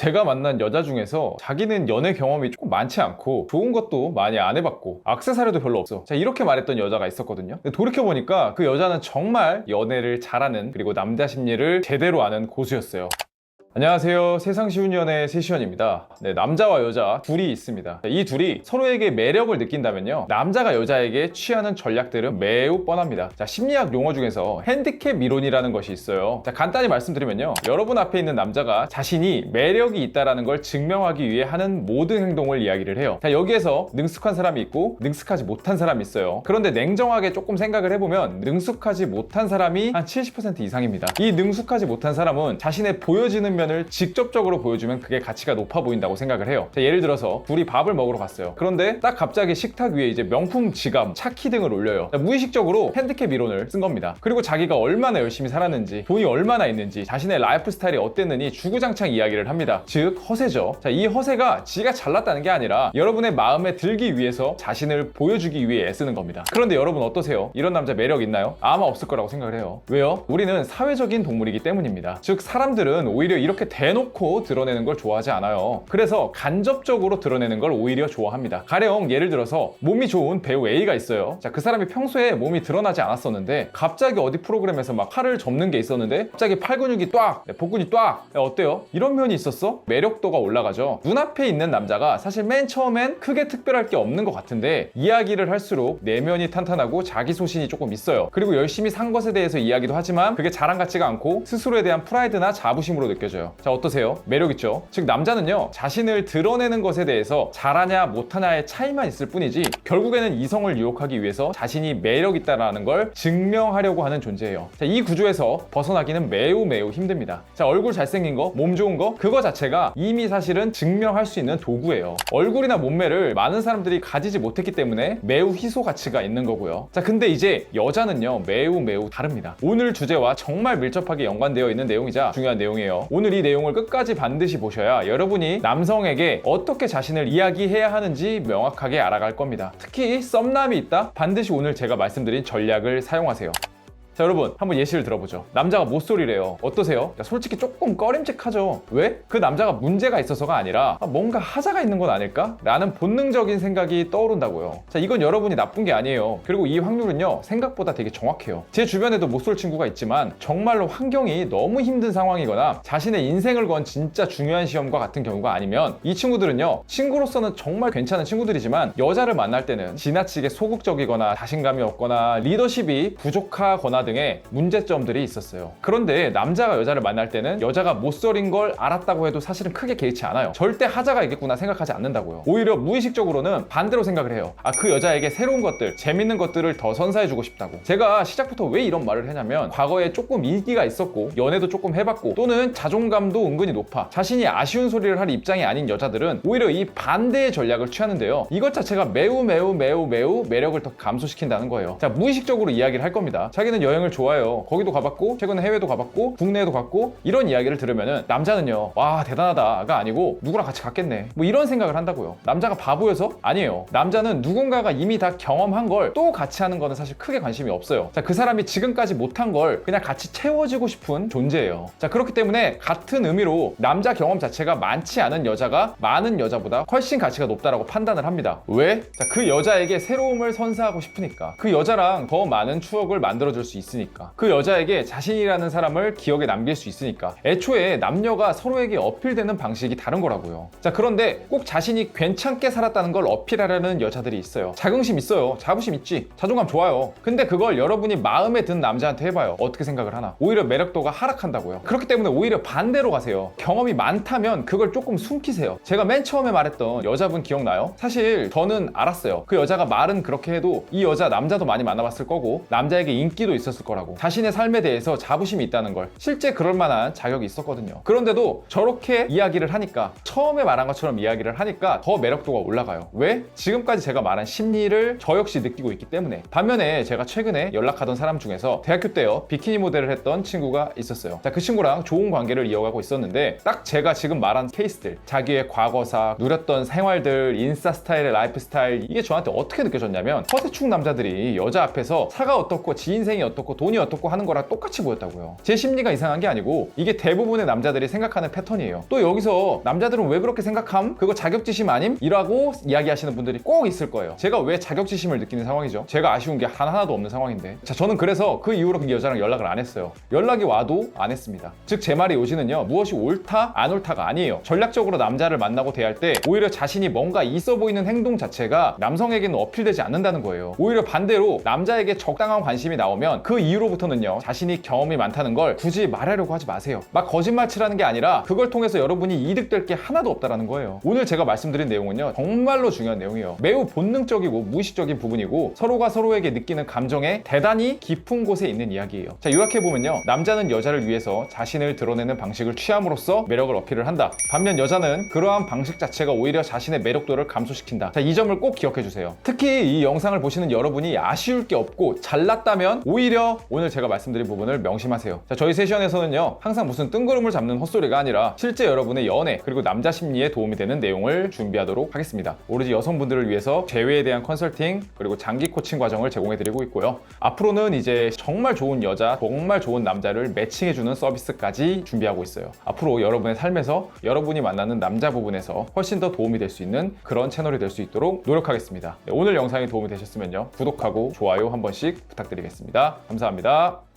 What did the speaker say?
제가 만난 여자 중에서 자기는 연애 경험이 조금 많지 않고 좋은 것도 많이 안 해봤고 액세서리도 별로 없어. 자, 이렇게 말했던 여자가 있었거든요. 근데 돌이켜보니까 그 여자는 정말 연애를 잘하는, 그리고 남자 심리를 제대로 아는 고수였어요. 안녕하세요. 세상 쉬운 연애 세시원입니다. 네, 남자와 여자 둘이 있습니다. 이 둘이 서로에게 매력을 느낀다면요, 남자가 여자에게 취하는 전략들은 매우 뻔합니다. 자, 심리학 용어 중에서 핸디캡 이론이라는 것이 있어요. 자, 간단히 말씀드리면요, 여러분 앞에 있는 남자가 자신이 매력이 있다는 걸 증명하기 위해 하는 모든 행동을 이야기를 해요. 자, 여기에서 능숙한 사람이 있고 능숙하지 못한 사람이 있어요. 그런데 냉정하게 조금 생각을 해보면 능숙하지 못한 사람이 한 70% 이상입니다. 이 능숙하지 못한 사람은 자신의 보여지는 면을 직접적으로 보여주면 그게 가치가 높아 보인다고 생각을 해요. 자, 예를 들어서 둘이 밥을 먹으러 갔어요. 그런데 딱 갑자기 식탁 위에 이제 명품 지갑, 차키 등을 올려요. 자, 무의식적으로 핸디캡 이론을 쓴 겁니다. 그리고 자기가 얼마나 열심히 살았는지, 돈이 얼마나 있는지, 자신의 라이프 스타일이 어땠느니 주구장창 이야기를 합니다. 즉 허세죠. 자, 이 허세가 지가 잘났다는 게 아니라 여러분의 마음에 들기 위해서 자신을 보여주기 위해 애쓰는 겁니다. 그런데 여러분 어떠세요? 이런 남자 매력 있나요? 아마 없을 거라고 생각을 해요. 왜요? 우리는 사회적인 동물이기 때문입니다. 즉 사람들은 오히려 이렇게 대놓고 드러내는 걸 좋아하지 않아요. 그래서 간접적으로 드러내는 걸 오히려 좋아합니다. 가령 예를 들어서 몸이 좋은 배우 A가 있어요. 자, 그 사람이 평소에 몸이 드러나지 않았었는데 갑자기 어디 프로그램에서 막 팔을 접는 게 있었는데 갑자기 팔 근육이 딱, 복근이 딱, 어때요? 이런 면이 있었어? 매력도가 올라가죠. 눈앞에 있는 남자가 사실 맨 처음엔 크게 특별할 게 없는 것 같은데 이야기를 할수록 내면이 탄탄하고 자기 소신이 조금 있어요. 그리고 열심히 산 것에 대해서 이야기도 하지만 그게 자랑 같지가 않고 스스로에 대한 프라이드나 자부심으로 느껴져요. 자, 어떠세요? 매력있죠? 즉 남자는요, 자신을 드러내는 것에 대해서 잘하냐 못하냐의 차이만 있을 뿐이지 결국에는 이성을 유혹하기 위해서 자신이 매력있다라는 걸 증명하려고 하는 존재예요. 자, 이 구조에서 벗어나기는 매우 힘듭니다. 자, 얼굴 잘생긴 거, 몸 좋은 거, 그거 자체가 이미 사실은 증명할 수 있는 도구예요. 얼굴이나 몸매를 많은 사람들이 가지지 못했기 때문에 매우 희소 가치가 있는 거고요. 자, 근데 이제 여자는요, 매우 다릅니다. 오늘 주제와 정말 밀접하게 연관되어 있는 내용이자 중요한 내용이에요. 오늘 이 내용을 끝까지 반드시 보셔야 여러분이 남성에게 어떻게 자신을 이야기해야 하는지 명확하게 알아갈 겁니다. 특히 썸남이 있다? 반드시 오늘 제가 말씀드린 전략을 사용하세요. 자, 여러분 한번 예시를 들어보죠. 남자가 모쏠이래요. 어떠세요? 야, 솔직히 조금 꺼림칙하죠. 왜? 그 남자가 문제가 있어서가 아니라 뭔가 하자가 있는 건 아닐까? 라는 본능적인 생각이 떠오른다고요. 자, 이건 여러분이 나쁜 게 아니에요. 그리고 이 확률은요, 생각보다 되게 정확해요. 제 주변에도 모쏠 친구가 있지만 정말로 환경이 너무 힘든 상황이거나 자신의 인생을 건 진짜 중요한 시험과 같은 경우가 아니면 이 친구들은요, 친구로서는 정말 괜찮은 친구들이지만 여자를 만날 때는 지나치게 소극적이거나 자신감이 없거나 리더십이 부족하거나 등의 문제점들이 있었어요. 그런데 남자가 여자를 만날 때는 여자가 모쏠인 걸 알았다고 해도 사실은 크게 개의치 않아요. 절대 하자가 있겠구나 생각하지 않는다고요. 오히려 무의식적으로는 반대로 생각을 해요. 그 여자에게 새로운 것들, 재밌는 것들을 더 선사해주고 싶다고. 제가 시작부터 왜 이런 말을 했냐면 과거에 조금 인기가 있었고 연애도 조금 해봤고 또는 자존감도 은근히 높아 자신이 아쉬운 소리를 할 입장이 아닌 여자들은 오히려 이 반대의 전략을 취하는데요, 이것 자체가 매우 매력을 더 감소시킨다는 거예요. 자, 무의식적으로 이야기를 할 겁니다. 자기는 여행을 좋아해요. 거기도 가봤고 최근에 해외도 가봤고 국내에도 갔고, 이런 이야기를 들으면은 남자는요, 와 대단하다가 아니고 누구랑 같이 갔겠네, 뭐 이런 생각을 한다고요. 남자가 바보여서? 아니에요. 남자는 누군가가 이미 다 경험한 걸 또 같이 하는 거는 사실 크게 관심이 없어요. 자, 그 사람이 지금까지 못한 걸 그냥 같이 채워지고 싶은 존재예요. 자, 그렇기 때문에 같은 의미로 남자 경험 자체가 많지 않은 여자가 많은 여자보다 훨씬 가치가 높다라고 판단을 합니다. 왜? 자, 그 여자에게 새로움을 선사하고 싶으니까. 그 여자랑 더 많은 추억을 만들어줄 수 있으니까. 그 여자에게 자신이라는 사람을 기억에 남길 수 있으니까. 애초에 남녀가 서로에게 어필되는 방식이 다른 거라고요. 자, 그런데 꼭 자신이 괜찮게 살았다는 걸 어필하려는 여자들이 있어요. 자긍심 있어요. 자부심 있지. 자존감 좋아요. 근데 그걸 여러분이 마음에 든 남자한테 해봐요. 어떻게 생각을 하나? 오히려 매력도가 하락한다고요. 그렇기 때문에 오히려 반대로 가세요. 경험이 많다면 그걸 조금 숨기세요. 제가 맨 처음에 말했던 여자분 기억나요? 사실 저는 알았어요. 그 여자가 말은 그렇게 해도 이 여자 남자도 많이 만나봤을 거고 남자에게 인기도 있었을 거라고, 자신의 삶에 대해서 자부심이 있다는 걸, 실제 그럴 만한 자격이 있었거든요. 그런데도 저렇게 이야기를 하니까, 처음에 말한 것처럼 이야기를 하니까 더 매력도가 올라가요. 왜? 지금까지 제가 말한 심리를 저 역시 느끼고 있기 때문에. 반면에 제가 최근에 연락하던 사람 중에서 대학교 때요, 비키니 모델을 했던 친구가 있었어요. 자, 그 친구랑 좋은 관계를 이어가고 있었는데 딱 제가 지금 말한 케이스들, 자기의 과거사, 누렸던 생활들, 인싸 스타일의 라이프 스타일, 이게 저한테 어떻게 느껴졌냐면 허세충 남자들이 여자 앞에서 차가 어떻고 지 인생이 어떻고 어떻고 돈이 어떻고 하는 거랑 똑같이 보였다고요. 제 심리가 이상한 게 아니고 이게 대부분의 남자들이 생각하는 패턴이에요. 또 여기서 남자들은 왜 그렇게 생각함? 그거 자격지심 아님? 이라고 이야기하시는 분들이 꼭 있을 거예요. 제가 왜 자격지심을 느끼는 상황이죠? 제가 아쉬운 게 하나도 없는 상황인데. 자, 저는 그래서 그 이후로 그 여자랑 연락을 안 했어요. 연락이 와도 안 했습니다. 즉 제 말의 요지는요, 무엇이 옳다 안 옳다가 아니에요. 전략적으로 남자를 만나고 대할 때 오히려 자신이 뭔가 있어 보이는 행동 자체가 남성에게는 어필되지 않는다는 거예요. 오히려 반대로 남자에게 적당한 관심이 나오면 그 이후로부터는요, 자신이 경험이 많다는 걸 굳이 말하려고 하지 마세요. 막 거짓말 치라는 게 아니라 그걸 통해서 여러분이 이득될 게 하나도 없다라는 거예요. 오늘 제가 말씀드린 내용은요, 정말로 중요한 내용이에요. 매우 본능적이고 무의식적인 부분이고 서로가 서로에게 느끼는 감정에 대단히 깊은 곳에 있는 이야기예요. 자, 요약해보면요, 남자는 여자를 위해서 자신을 드러내는 방식을 취함으로써 매력을 어필을 한다. 반면 여자는 그러한 방식 자체가 오히려 자신의 매력도를 감소시킨다. 자, 이 점을 꼭 기억해주세요. 특히 이 영상을 보시는 여러분이 아쉬울 게 없고 잘났다면 오히려 오늘 제가 말씀드린 부분을 명심하세요. 자, 저희 세션에서는요, 항상 무슨 뜬구름을 잡는 헛소리가 아니라 실제 여러분의 연애 그리고 남자 심리에 도움이 되는 내용을 준비하도록 하겠습니다. 오로지 여성분들을 위해서 재회에 대한 컨설팅 그리고 장기 코칭 과정을 제공해드리고 있고요. 앞으로는 이제 정말 좋은 여자, 정말 좋은 남자를 매칭해주는 서비스까지 준비하고 있어요. 앞으로 여러분의 삶에서 여러분이 만나는 남자 부분에서 훨씬 더 도움이 될 수 있는 그런 채널이 될 수 있도록 노력하겠습니다. 네, 오늘 영상이 도움이 되셨으면요, 구독하고 좋아요 한 번씩 부탁드리겠습니다. 감사합니다.